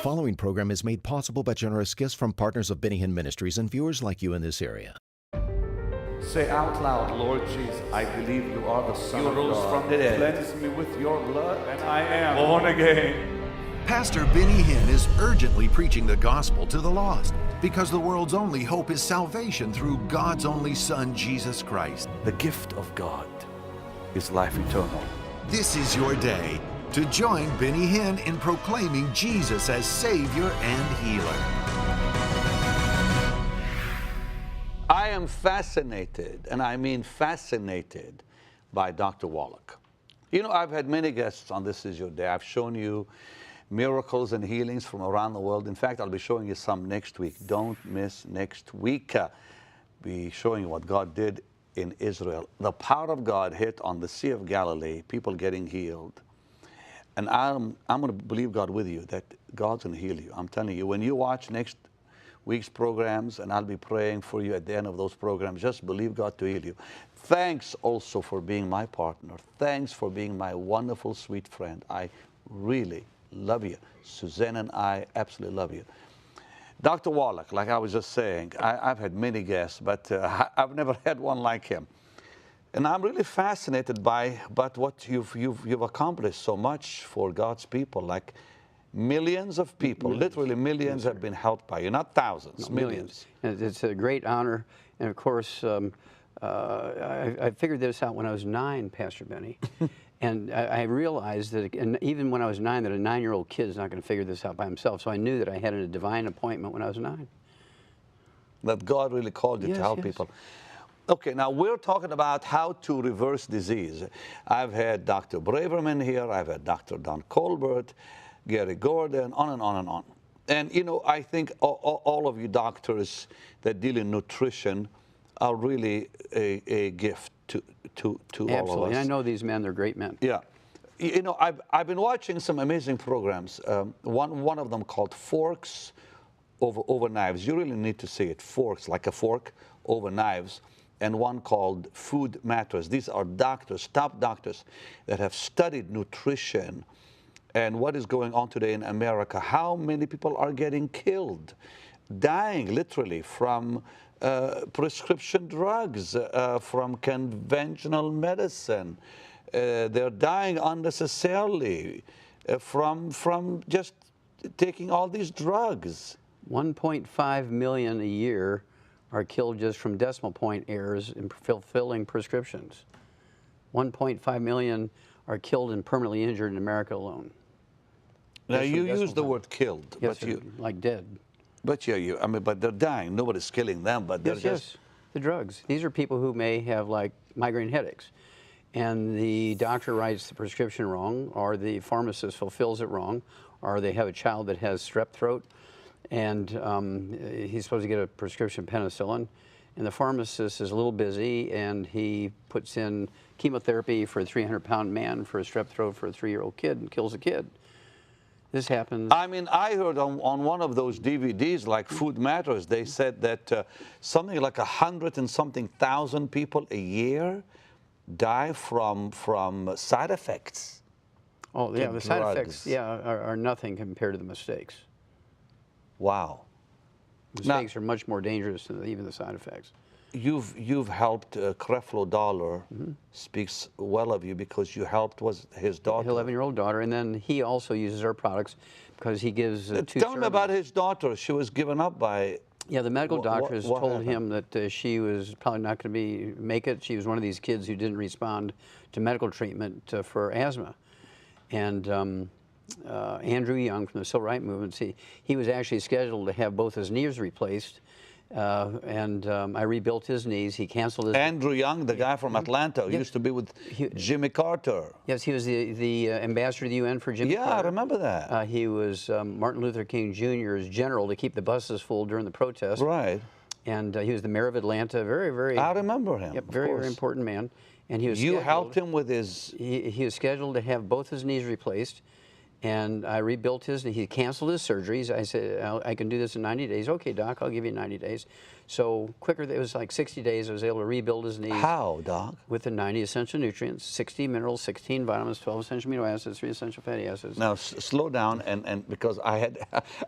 following program is made possible by generous gifts from partners of Benny Hinn Ministries and viewers like you in this area. Say out loud, Lord Jesus, I believe you are the Son of God. You rose from the dead. Cleanse me with your blood, and I am born again. Pastor Benny Hinn is urgently preaching the gospel to the lost because the world's only hope is salvation through God's only Son, Jesus Christ. The gift of God is life eternal. This is your day to join Benny Hinn in proclaiming Jesus as Savior and Healer. I am fascinated, and I mean fascinated, by Dr. Wallach. You know, I've had many guests on This Is Your Day. I've shown you miracles and healings from around the world. In fact, I'll be showing you some next week. Don't miss next week. Be showing you what God did in Israel. The power of God hit on the Sea of Galilee, people getting healed. And I'm going to believe God with you that God's going to heal you. I'm telling you, when you watch next week's programs, and I'll be praying for you at the end of those programs, just believe God to heal you. Thanks also for being my partner. Thanks for being my wonderful, sweet friend. I really love you. Suzanne and I absolutely love you. Dr. Wallach, like I was just saying, I've had many guests, but I've never had one like him. And I'm really fascinated by what you've accomplished so much for God's people. Like millions of people, literally millions, have been helped by you. Not thousands, No, millions. And it's a great honor. And of course, I figured this out when I was 9, Pastor Benny. And I realized that, and even when I was 9, that a 9-year-old kid is not going to figure this out by himself. So I knew that I had a divine appointment when I was 9. That God really called you to help people. Okay, now we're talking about how to reverse disease. I've had Dr. Braverman here. I've had Dr. Don Colbert, Gary Gordon, on and on and on. And, you know, I think all of you doctors that deal in nutrition are really a gift to all of us. Absolutely. And I know these men, they're great men. Yeah. You know, I've been watching some amazing programs. One of them called Forks Over Knives. You really need to see it. Forks, like a fork over knives. And one called Food Matters. These are doctors, top doctors, that have studied nutrition and what is going on today in America. How many people are getting killed, dying literally from prescription drugs, from conventional medicine. They're dying unnecessarily from just taking all these drugs. 1.5 million a year are killed just from decimal point errors in fulfilling prescriptions. 1.5 million are killed and permanently injured in America alone. Now you use the word killed, yes, but you like dead. But yeah, I mean, but they're dying. Nobody's killing them, but they're just the drugs. These are people who may have like migraine headaches, and the doctor writes the prescription wrong, or the pharmacist fulfills it wrong, or they have a child that has strep throat, and he's supposed to get a prescription penicillin, and the pharmacist is a little busy, and he puts in chemotherapy for a 300-pound man for a strep throat for a 3-year-old kid and kills a kid. This happens. I mean, I heard on one of those DVDs, like Food Matters, they said that something like 100 and something thousand people a year die from side effects. Oh, yeah, the side effects, are nothing compared to the mistakes. Wow. Mistakes are much more dangerous than even the side effects. You've helped Creflo Dollar speaks well of you because you helped his daughter. 11-year-old daughter, and then he also uses our products because he gives 2 Tell me about his daughter. She was given up by... Yeah, the medical doctors what told happened? him that she was probably not going to make it. She was one of these kids who didn't respond to medical treatment for asthma. And Andrew Young from the Civil Rights Movement, he was actually scheduled to have both his knees replaced. I rebuilt his knees. He canceled his... Andrew Young, the guy from Atlanta, who used to be with Jimmy Carter. Yes, he was the ambassador to the UN for Jimmy Carter. Yeah, I remember that. He was Martin Luther King Jr.'s general to keep the buses full during the protest. Right. And he was the mayor of Atlanta. Very, very... I remember him. Yep, very, very important man. And he was You helped him with his... He was scheduled to have both his knees replaced. And I rebuilt his, he canceled his surgeries. I said, I can do this in 90 days. Okay, doc, I'll give you 90 days. So quicker, it was like 60 days, I was able to rebuild his knees. How, doc? With the 90 essential nutrients, 60 minerals, 16 vitamins, 12 essential amino acids, 3 essential fatty acids. Now, slow down, and because I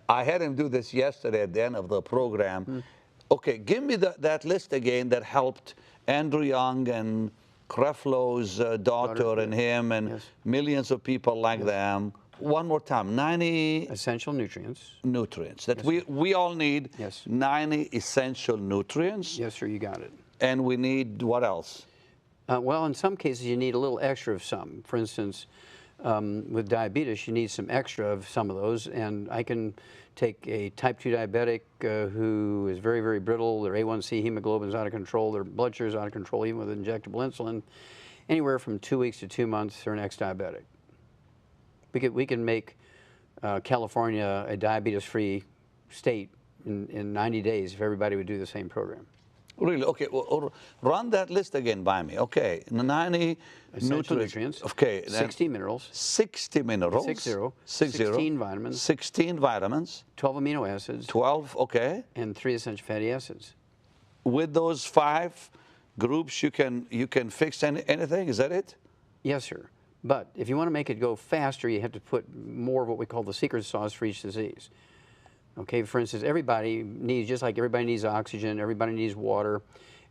had him do this yesterday at the end of the program. Okay, give me that list again that helped Andrew Young and Creflo's daughter and him and millions of people like them. One more time, 90 essential nutrients. Nutrients that we all need. Yes. 90 essential nutrients. Yes, sir, you got it. And we need what else? Well, in some cases, you need a little extra of some. For instance, with diabetes, you need some extra of some of those. And I can take a type 2 diabetic who is very, very brittle. Their A1C hemoglobin is out of control. Their blood sugar is out of control, even with injectable insulin. Anywhere from 2 weeks to 2 months, they're an ex-diabetic. We can make California a diabetes-free state in 90 days if everybody would do the same program. Really? Okay. Well, run that list again by me. Okay. 90 essential nutrients. Okay. 60 minerals. 60 minerals. 16 vitamins. 16 vitamins. 12 amino acids. 12. Okay. And 3 essential fatty acids. With those 5 groups, you can fix anything. Is that it? Yes, sir. But if you want to make it go faster, you have to put more of what we call the secret sauce for each disease. Okay, for instance, everybody needs, just like everybody needs oxygen, everybody needs water,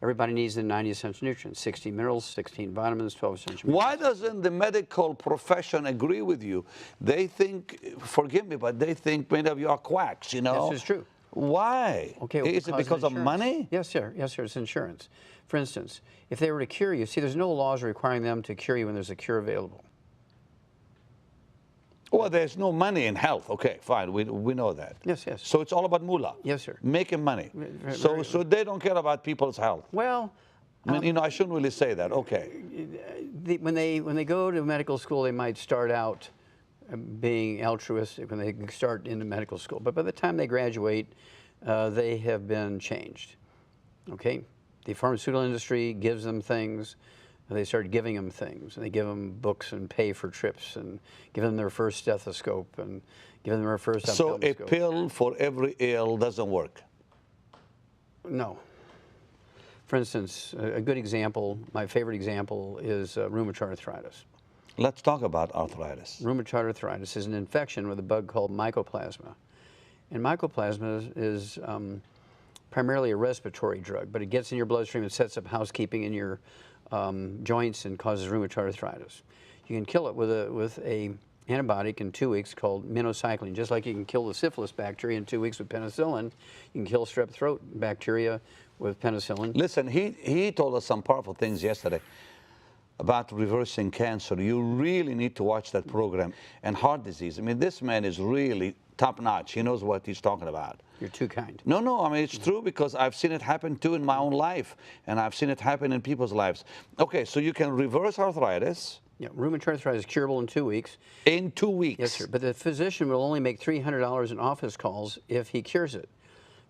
everybody needs the 90 essential nutrients, 60 minerals, 16 vitamins, 12 essential minerals. Why doesn't the medical profession agree with you? They think, forgive me, but they think many of you are quacks, you know? This is true. Why? Okay, Is it because of money? Yes, sir. Yes, sir. It's insurance. For instance, if they were to cure you, see, there's no laws requiring them to cure you when there's a cure available. Well, there's no money in health. Okay, fine. We know that. Yes, yes. So it's all about moolah. Yes, sir. Making money. So they don't care about people's health. Well, I mean, you know, I shouldn't really say that. Okay. When they go to medical school, they might start out being altruistic when they start into medical school. But by the time they graduate, they have been changed. Okay? The pharmaceutical industry gives them things. They start giving them things. And they give them books and pay for trips and give them their first stethoscope and give them their first So a ophthalmoscope. pill for every ill doesn't work? No. For instance, a good example, my favorite example, is rheumatoid arthritis. Let's talk about arthritis. Rheumatoid arthritis is an infection with a bug called mycoplasma. And mycoplasma is primarily a respiratory drug, but it gets in your bloodstream and sets up housekeeping in your joints and causes rheumatoid arthritis. You can kill it with a antibiotic in 2 weeks called minocycline. Just like you can kill the syphilis bacteria in 2 weeks with penicillin, you can kill strep throat bacteria with penicillin. Listen, he told us some powerful things yesterday about reversing cancer. You really need to watch that program. And heart disease. I mean, this man is really top-notch. He knows what he's talking about. You're too kind. No, I mean, it's true because I've seen it happen too in my own life, and I've seen it happen in people's lives. Okay, so you can reverse arthritis. Yeah, rheumatoid arthritis is curable in 2 weeks. In 2 weeks? Yes, sir. But the physician will only make $300 in office calls if he cures it.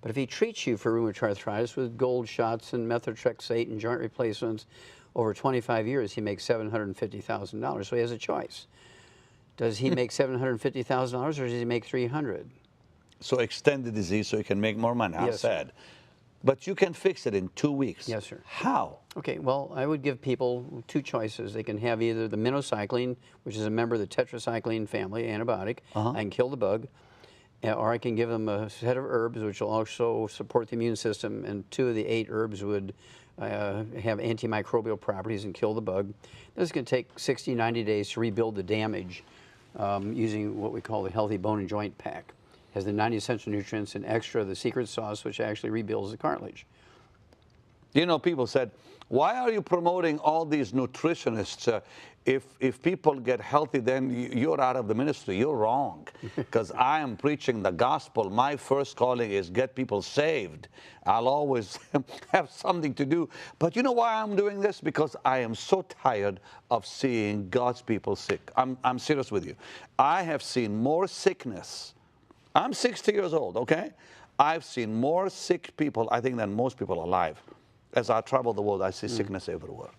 But if he treats you for rheumatoid arthritis with gold shots and methotrexate and joint replacements over 25 years, he makes $750,000. So he has a choice. Does he make $750,000 or does he make $300,000? So extend the disease so you can make more money. How Yes, sad. sir. But you can fix it in 2 weeks. Yes, sir. How? Okay, well, I would give people 2 choices. They can have either the minocycline, which is a member of the tetracycline family antibiotic. I can kill the bug. Or I can give them a set of herbs, which will also support the immune system, and 2 of the 8 herbs would have antimicrobial properties and kill the bug. This is going to take 60, 90 days to rebuild the damage using what we call the Healthy Bone and Joint Pack. It has the 90 essential nutrients and extra of the secret sauce, which actually rebuilds the cartilage. You know, people said, why are you promoting all these nutritionists? If people get healthy, then you're out of the ministry. You're wrong, because I am preaching the gospel. My first calling is get people saved. I'll always have something to do. But you know why I'm doing this? Because I am so tired of seeing God's people sick. I'm serious with you. I have seen more sickness. I'm 60 years old, okay? I've seen more sick people, I think, than most people alive. As I travel the world, I see sickness everywhere.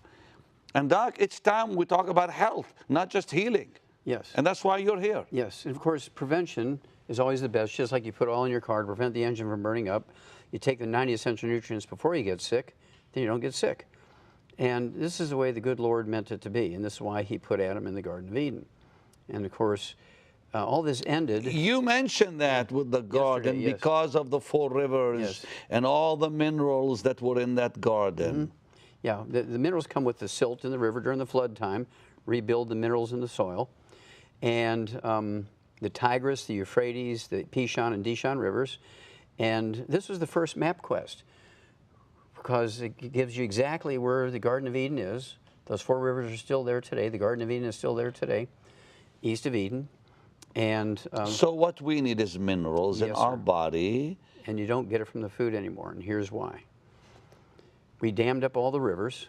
And Doc, it's time we talk about health, not just healing. Yes. And that's why you're here. Yes, and of course, prevention is always the best. Just like you put oil in your car to prevent the engine from burning up, you take the 90 essential nutrients before you get sick, then you don't get sick. And this is the way the good Lord meant it to be, and this is why he put Adam in the Garden of Eden. And of course, all this ended. You mentioned that with the garden yes. because of the 4 rivers Yes. and all the minerals that were in that garden. Yeah, the minerals come with the silt in the river during the flood time, rebuild the minerals in the soil. And the Tigris, the Euphrates, the Pishon and Dishon rivers. And this was the first map quest because it gives you exactly where the Garden of Eden is. Those 4 rivers are still there today. The Garden of Eden is still there today, east of Eden. And So what we need is minerals in Yes, our sir. body. and you don't get it from the food anymore, and here's why. We dammed up all the rivers,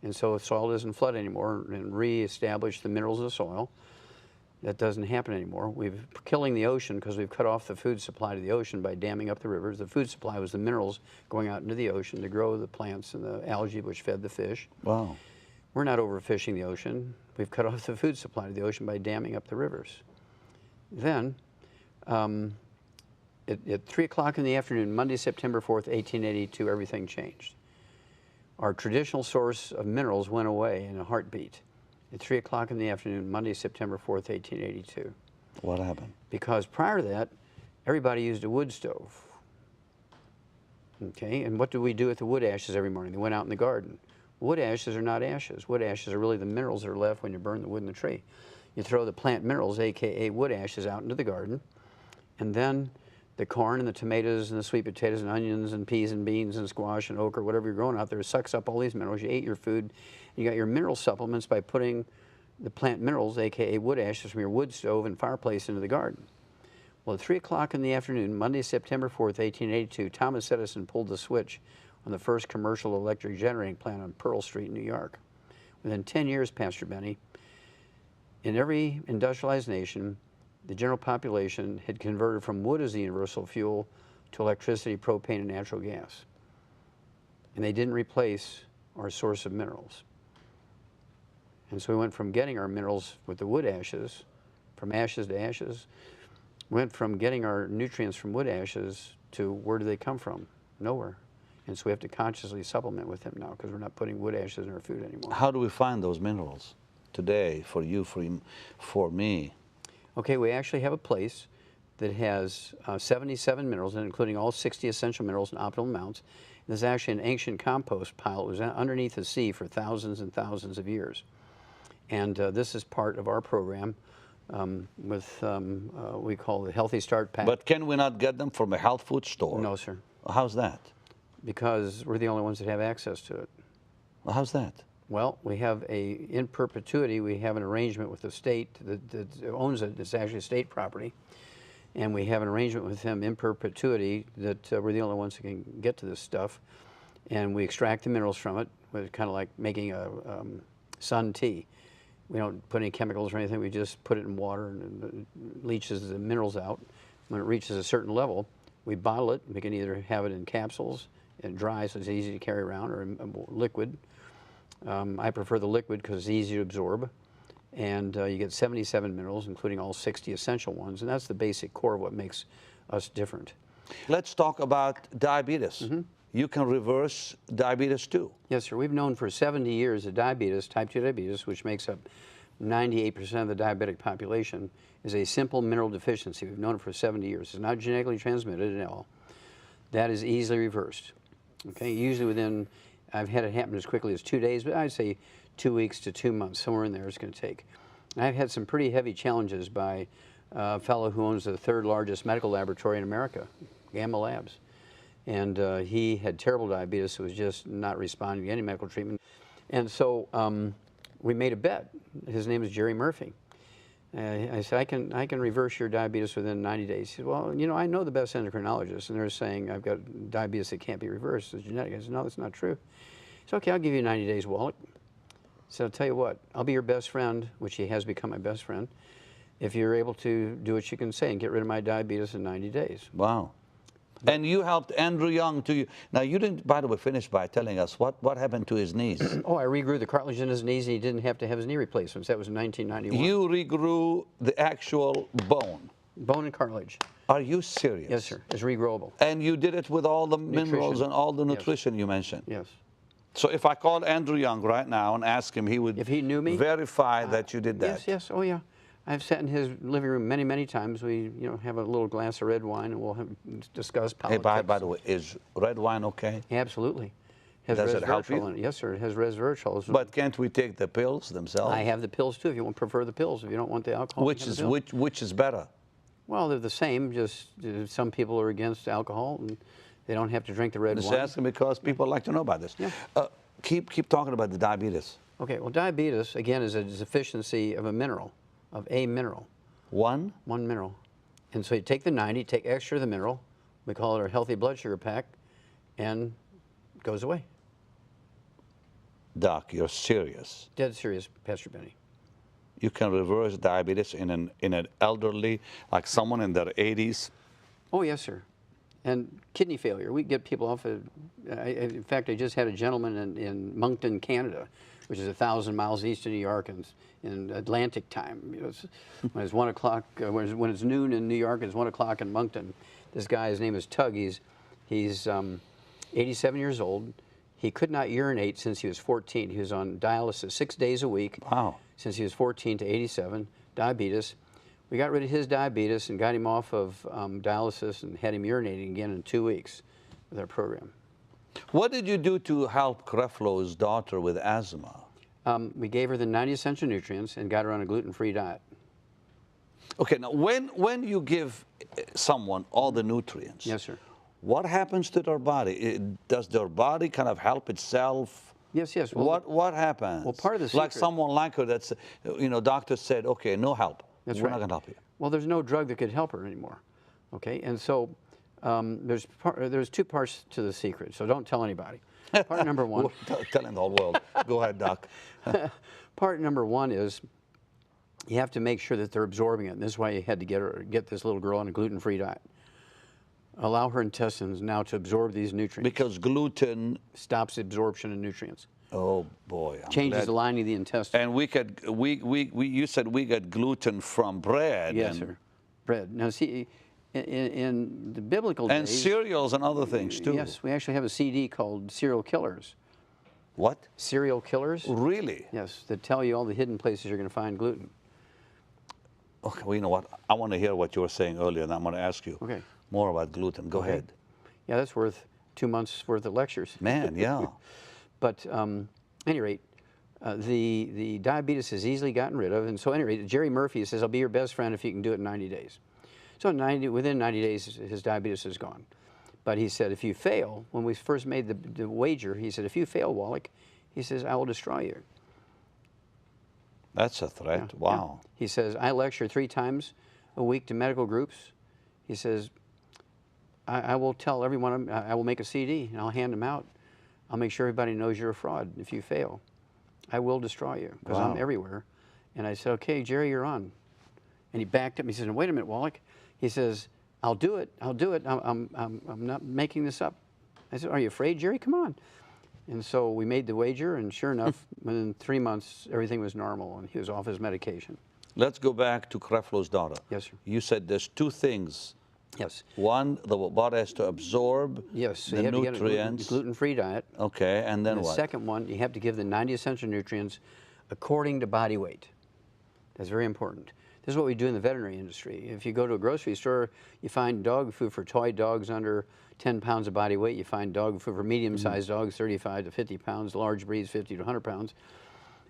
and so the soil doesn't flood anymore, and reestablished the minerals of the soil. That doesn't happen anymore. We're killing the ocean because we've cut off the food supply to the ocean by damming up the rivers. The food supply was the minerals going out into the ocean to grow the plants and the algae which fed the fish. Wow. We're not overfishing the ocean. We've cut off the food supply to the ocean by damming up the rivers. Then, at 3 o'clock in the afternoon, Monday, September 4th, 1882, everything changed. Our traditional source of minerals went away in a heartbeat. At 3 o'clock in the afternoon, Monday, September 4th, 1882. What happened? Because prior to that, everybody used a wood stove. Okay, and what do we do with the wood ashes every morning? They went out in the garden. Wood ashes are not ashes. Wood ashes are really the minerals that are left when you burn the wood in the tree. You throw the plant minerals, AKA wood ashes, out into the garden, and then the corn and the tomatoes and the sweet potatoes and onions and peas and beans and squash and okra, whatever you're growing out there, sucks up all these minerals. You ate your food. You got your mineral supplements by putting the plant minerals, AKA wood ashes, from your wood stove and fireplace into the garden. Well, at 3 o'clock in the afternoon, Monday, September 4th, 1882, Thomas Edison pulled the switch on the first commercial electric generating plant on Pearl Street, New York. Within 10 years, Pastor Benny, in every industrialized nation, the general population had converted from wood as the universal fuel to electricity, propane, and natural gas. And they didn't replace our source of minerals. And so we went from getting our minerals with the wood ashes, from ashes to ashes, went from getting our nutrients from wood ashes to where do they come from? Nowhere. And so we have to consciously supplement with them now because we're not putting wood ashes in our food anymore. How do we find those minerals today for you, for me? Okay, we actually have a place that has 77 minerals, including all 60 essential minerals in optimal amounts. There's actually an ancient compost pile. It was underneath the sea for thousands and thousands of years. And this is part of our program with we call the Healthy Start Pack. But can we not get them from a health food store? No, sir. How's that? Because we're the only ones that have access to it. How's that? Well, we have in perpetuity, we have an arrangement with the state that owns it. It's actually state property. And we have an arrangement with them in perpetuity that we're the only ones that can get to this stuff. And we extract the minerals from it. It's kind of like making a sun tea. We don't put any chemicals or anything. We just put it in water and it leaches the minerals out. When it reaches a certain level, we bottle it. We can either have it in capsules and dry so it's easy to carry around, or in liquid. I prefer the liquid because it's easy to absorb. And you get 77 minerals, including all 60 essential ones. And that's the basic core of what makes us different. Let's talk about diabetes. You can reverse diabetes too. Yes, sir. We've known for 70 years that diabetes, type 2 diabetes, which makes up 98% of the diabetic population, is a simple mineral deficiency. We've known it for 70 years. It's not genetically transmitted at all. That is easily reversed. Okay, usually within, I've had it happen as quickly as 2 days, but I'd say 2 weeks to 2 months, somewhere in there it's going to take. And I've had some pretty heavy challenges by a fellow who owns the 3rd largest medical laboratory in America, Gamma Labs. And he had terrible diabetes, so was just not responding to any medical treatment. And so we made a bet. His name is Jerry Murphy. I said, I can reverse your diabetes within 90 days. He said, well, you know, I know the best endocrinologists, and they're saying I've got diabetes that can't be reversed. It's genetic. I said, no, that's not true. He said, okay, I'll give you 90 days, Wallach. So I'll tell you what, I'll be your best friend, which he has become my best friend, if you're able to do what you can say and get rid of my diabetes in 90 days. Wow. And you helped Andrew Young to you. Now, you didn't, by the way, finish by telling us what happened to his knees. Oh, I regrew the cartilage in his knees, and he didn't have to have his knee replacements. That was in 1991. You regrew the actual bone. Bone and cartilage. Are you serious? Yes, sir. It's regrowable. And you did it with all the minerals Nutrition. and all the Yes. nutrition you mentioned? Yes. So if I called Andrew Young right now and asked him, he would If he knew me, verify that you did that? Yes, yes. Oh, yeah. I've sat in his living room many, many times. We, have a little glass of red wine, and we'll discuss Hey, politics. by the way, is red wine okay? Absolutely. Has Does it help you? resveratrol in it. Yes, sir. It has resveratrol. But can't we take the pills themselves? I have the pills too. If you prefer the pills, if you don't want the alcohol, Which you have is the pill. which is better? Well, they're the same. Just some people are against alcohol, and they don't have to drink the red Just wine. asking because people like to know about this. Yeah. Keep talking about the diabetes. Okay. Well, diabetes again is a deficiency of a mineral, One? one mineral, and so you take the 90, take extra of the mineral. We call it our healthy blood sugar pack, and it goes away. Doc, you're serious. Dead serious, Pastor Benny. You can reverse diabetes in an elderly, like someone in their 80s. Oh, yes, sir. And kidney failure. We get people off of, in fact, I just had a gentleman in Moncton, Canada, which is 1,000 miles east of New York, and in Atlantic time. When it's 1 o'clock, when it's noon in New York, it's 1 o'clock in Moncton. This guy, his name is Tug. He's 87 years old. He could not urinate since he was 14. He was on dialysis 6 days a week. Wow. Since he was 14 to 87, diabetes. We got rid of his diabetes and got him off of dialysis and had him urinating again in 2 weeks with our program. What did you do to help Creflo's daughter with asthma? We gave her the 90 essential nutrients and got her on a gluten-free diet. Okay, now when you give someone all the nutrients, Yes, sir. what happens to their body? Does their body kind of help itself? Yes, yes. Well, What happens? well, part of the like secret- someone like her that's, doctor said, okay, no help. That's We're right. not going to help you. Well, there's no drug that could help her anymore. Okay, and so there's two parts to the secret. So don't tell anybody. Part number one. Telling the whole world. Go ahead, Doc. Part number one is you have to make sure that they're absorbing it. And this is why you had to get this little girl on a gluten-free diet. Allow her intestines now to absorb these nutrients. Because gluten. Stops the absorption of nutrients. Oh boy. I'm Changes glad. the lining of the intestine. And you said we get gluten from bread. Yes, and, sir. Bread. Now, see, in the biblical And days, cereals and other things too. yes, we actually have a CD called Serial Killers. What? Serial Killers. Really? Yes, that tell you all the hidden places you're going to find gluten. Okay, well, you know what? I want to hear what you were saying earlier, and I'm going to ask you Okay. more about gluten. Go Okay. ahead. Yeah, that's worth 2 months worth of lectures. Man, yeah. But at any rate, the diabetes is easily gotten rid of. And so at any rate, Jerry Murphy says, I'll be your best friend if you can do it in 90 days. So within 90 days, his diabetes is gone. But he said, if you fail, when we first made the wager, he said, if you fail, Wallach, he says, I will destroy you. That's a threat. Yeah, Wow. yeah. He says, I lecture 3 times a week to medical groups. He says, I will tell everyone, I will make a CD and I'll hand them out. I'll make sure everybody knows you're a fraud if you fail. I will destroy you because Wow. I'm everywhere. And I said, okay, Jerry, you're on. And he backed up. He said, wait a minute, Wallach. He says, I'll do it. I'll do it. I'm not making this up. I said, are you afraid, Jerry? Come on. And so we made the wager, and sure enough, within 3 months, everything was normal, and he was off his medication. Let's go back to Creflo's daughter. Yes, sir. You said there's 2 things. Yes. One, the body has to absorb Yes. So the you have nutrients. to get a gluten-free diet. Okay, and then And the what? second one, you have to give the 90 essential nutrients according to body weight. That's very important. This is what we do in the veterinary industry. If you go to a grocery store, you find dog food for toy dogs under 10 pounds of body weight. You find dog food for medium-sized dogs, 35 to 50 pounds, large breeds, 50 to 100 pounds.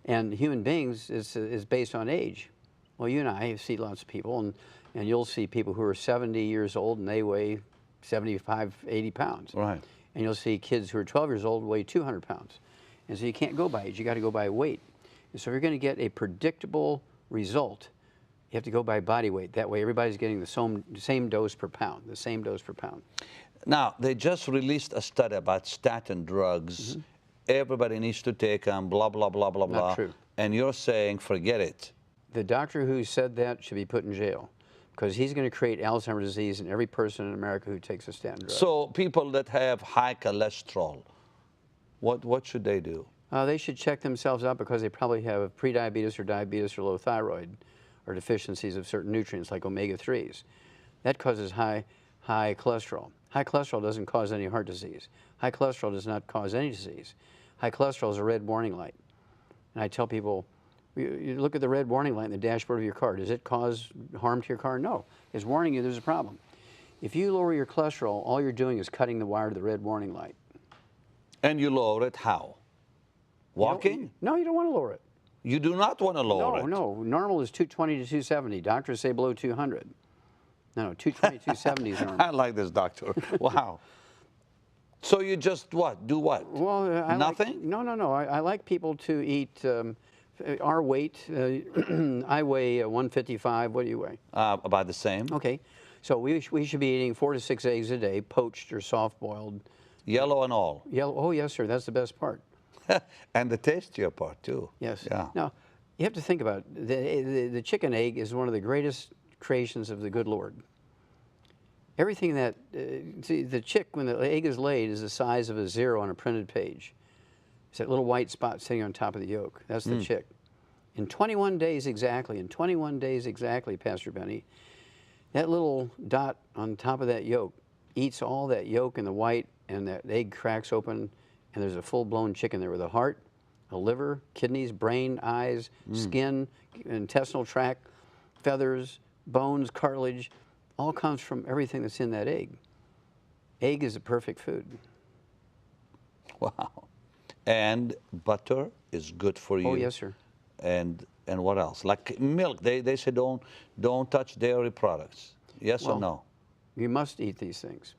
And human beings is based on age. Well, you and I see lots of people, and you'll see people who are 70 years old, and they weigh 75, 80 pounds. Right. And you'll see kids who are 12 years old weigh 200 pounds. And so you can't go by age, you got to go by weight. And so if you're going to get a predictable result, you have to go by body weight. That way everybody's getting the same dose per pound, the same dose per pound. Now, they just released a study about statin drugs. Everybody needs to take them, blah, blah, blah, blah, blah. Not true. And you're saying, forget it. The doctor who said that should be put in jail because he's going to create Alzheimer's disease in every person in America who takes a statin drug. So people that have high cholesterol, what should they do? They should check themselves out because they probably have prediabetes or diabetes or low thyroid or deficiencies of certain nutrients like omega-3s. That causes high cholesterol. High cholesterol doesn't cause any heart disease. High cholesterol does not cause any disease. High cholesterol is a red warning light. And I tell people, you look at the red warning light in the dashboard of your car. Does it cause harm to your car? No. It's warning you there's a problem. If you lower your cholesterol, all you're doing is cutting the wire to the red warning light. And you lower it how? Walking? No, you don't want to lower it. You do not want to lower it. No, normal is 220 to 270. Doctors say below 200. No, 220, 270 is normal. I like this, doctor. Wow. So you just what? Do what? Well, nothing? No. I like people to eat our weight. I weigh 155. What do you weigh? About the same. Okay. So we should be eating 4 to 6 eggs a day, poached or soft-boiled. Yellow and all. Yellow. Oh, yes, sir. That's the best part. And the tastier part, too. Yes. Yeah. Now, you have to think about it. The chicken egg is one of the greatest creations of the good Lord. Everything that, see, the chick, when the egg is laid, is the size of a 0 on a printed page. It's that little white spot sitting on top of the yolk. That's the chick. In 21 days exactly, Pastor Benny, that little dot on top of that yolk eats all that yolk and the white, and that egg cracks open, and there's a full-blown chicken there with a heart, a liver, kidneys, brain, eyes, skin, intestinal tract, feathers, bones, cartilage. All comes from everything that's in that egg. Egg is a perfect food. Wow. And butter is good for you. Oh, yes, sir. And what else? Like milk, they say don't touch dairy products. Yes or no? You must eat these things.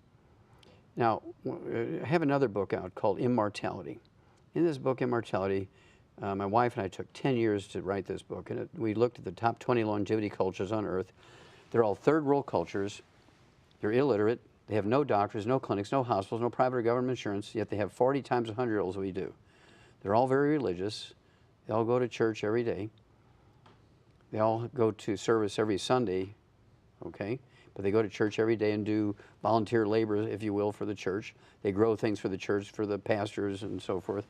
Now, I have another book out called Immortality. In this book, Immortality, my wife and I took 10 years to write this book, and we looked at the top 20 longevity cultures on Earth. They're all third world cultures. They're illiterate. They have no doctors, no clinics, no hospitals, no private or government insurance, yet they have 40 times 100-year-olds we do. They're all very religious. They all go to church every day. They all go to service every Sunday, okay? But they go to church every day and do volunteer labor, if you will, for the church. They grow things for the church, for the pastors and so forth,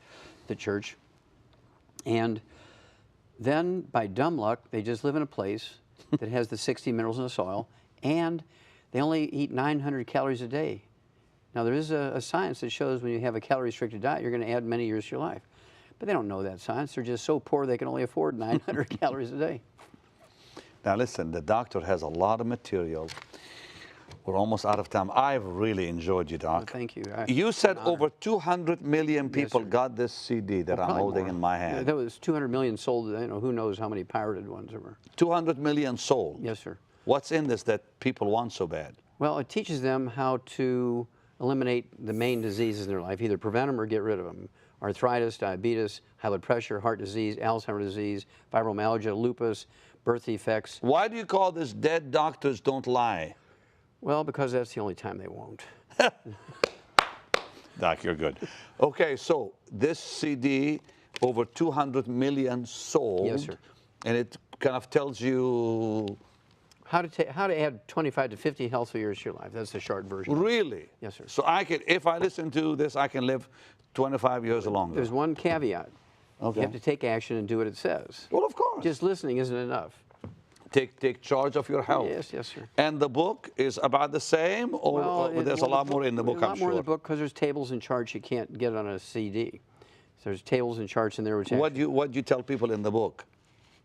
the church. And then, by dumb luck, they just live in a place that has the 60 minerals in the soil, and they only eat 900 calories a day. Now, there is a science that shows when you have a calorie-restricted diet, you're going to add many years to your life. But they don't know that science. They're just so poor they can only afford 900 calories a day. Now, listen, the doctor has a lot of material. We're almost out of time. I've really enjoyed you, Doc. Well, thank you. You said over 200 million people got this CD that I'm holding in my hand. There was 200 million sold. You know, who knows how many pirated ones there were. 200 million sold? Yes, sir. What's in this that people want so bad? Well, it teaches them how to eliminate the main diseases in their life, either prevent them or get rid of them. Arthritis, diabetes, high blood pressure, heart disease, Alzheimer's disease, fibromyalgia, lupus, birth defects. Why do you call this Dead Doctors Don't Lie? Well, because that's the only time they won't. Doc, you're good. Okay, so this CD, over 200 million sold. Yes, sir. And it kind of tells you... How to add 25 to 50 healthy years to your life. That's the short version. Really? Yes, sir. So I can, if I listen to this, I can live 25 years longer. There's one caveat. Okay. You have to take action and do what it says. Well, of course. Just listening isn't enough. Take charge of your health. Yes, yes, sir. And the book is about the same, or there's a lot more in the book, I'm sure? A lot more in the book because there's tables and charts you can't get on a CD. So there's tables and charts in there. Which what do you tell people in the book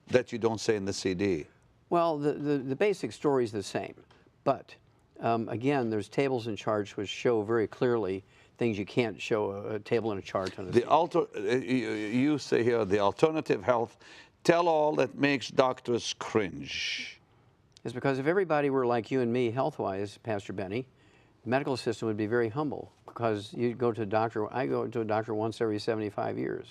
that you don't say in the CD? Well, the basic story is the same. But, again, there's tables and charts which show very clearly things you can't show a table and a chart on a CD. You say here, the alternative health, tell all that makes doctors cringe. It's because if everybody were like you and me health-wise, Pastor Benny, the medical system would be very humble because you go to a doctor, I go to a doctor once every 75 years.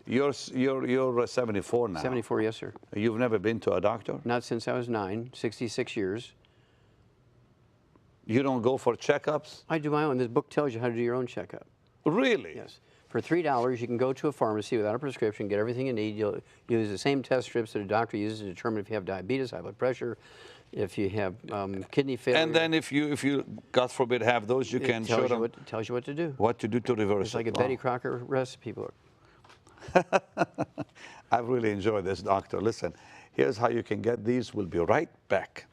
You're 74 now. 74, yes, sir. You've never been to a doctor? Not since I was 9, 66 years. You don't go for checkups? I do my own. This book tells you how to do your own checkup. Really? Yes. For $3, you can go to a pharmacy without a prescription, get everything you need. You'll use the same test strips that a doctor uses to determine if you have diabetes, high blood pressure, if you have kidney failure. And then if you, God forbid, have those, you can show them It tells you what to do. what to do to reverse It's like it. a Betty Crocker recipe book. I've really enjoyed this, Doctor. Listen, here's how you can get these. We'll be right back.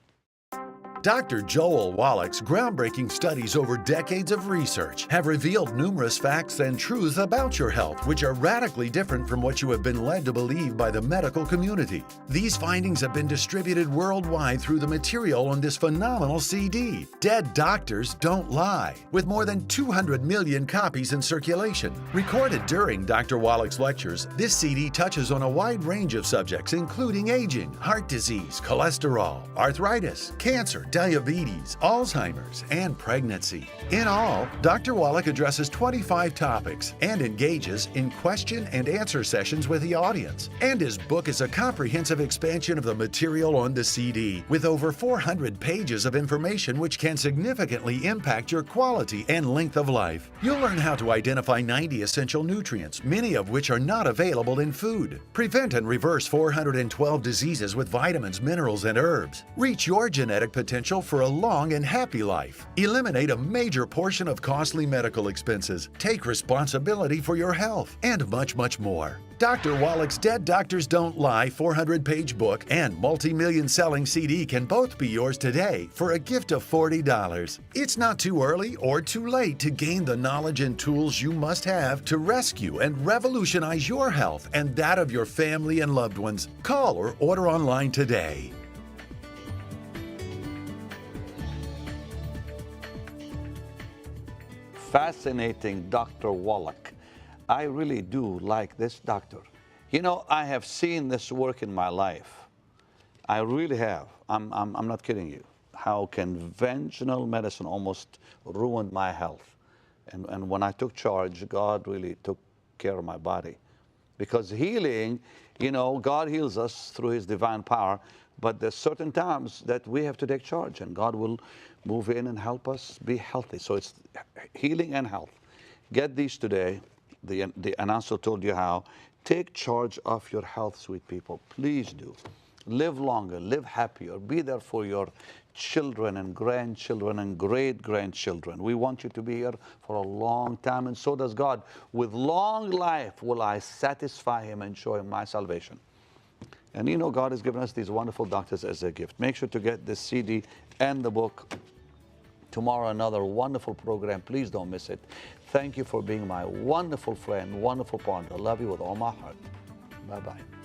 Dr. Joel Wallach's groundbreaking studies over decades of research have revealed numerous facts and truths about your health, which are radically different from what you have been led to believe by the medical community. These findings have been distributed worldwide through the material on this phenomenal CD, Dead Doctors Don't Lie, with more than 200 million copies in circulation. Recorded during Dr. Wallach's lectures, this CD touches on a wide range of subjects, including aging, heart disease, cholesterol, arthritis, cancer, diabetes, Alzheimer's, and pregnancy. In all, Dr. Wallach addresses 25 topics and engages in question and answer sessions with the audience. And his book is a comprehensive expansion of the material on the CD, with over 400 pages of information which can significantly impact your quality and length of life. You'll learn how to identify 90 essential nutrients, many of which are not available in food. Prevent and reverse 412 diseases with vitamins, minerals, and herbs. Reach your genetic potential for a long and happy life. Eliminate a major portion of costly medical expenses. Take responsibility for your health, and much, much more. Dr. Wallach's Dead Doctors Don't Lie 400-page book and multi-million selling CD can both be yours today for a gift of $40. It's not too early or too late to gain the knowledge and tools you must have to rescue and revolutionize your health and that of your family and loved ones. Call or order online today. Fascinating Dr. Wallach. I really do like this doctor. You know, I have seen this work in my life. I really have. I'm not kidding you. How conventional medicine almost ruined my health. And when I took charge, God really took care of my body. Because healing, you know, God heals us through His divine power, but there's certain times that we have to take charge, and God will move in and help us be healthy. So it's healing and health. Get these today. The announcer told you how. Take charge of your health, sweet people. Please do. Live longer, live happier. Be there for your children and grandchildren and great-grandchildren. We want you to be here for a long time, and so does God. With long life will I satisfy Him and show Him my salvation. And you know, God has given us these wonderful doctors as a gift. Make sure to get this CD and the book. Tomorrow, another wonderful program. Please don't miss it. Thank you for being my wonderful friend, wonderful partner. I love you with all my heart. Bye-bye.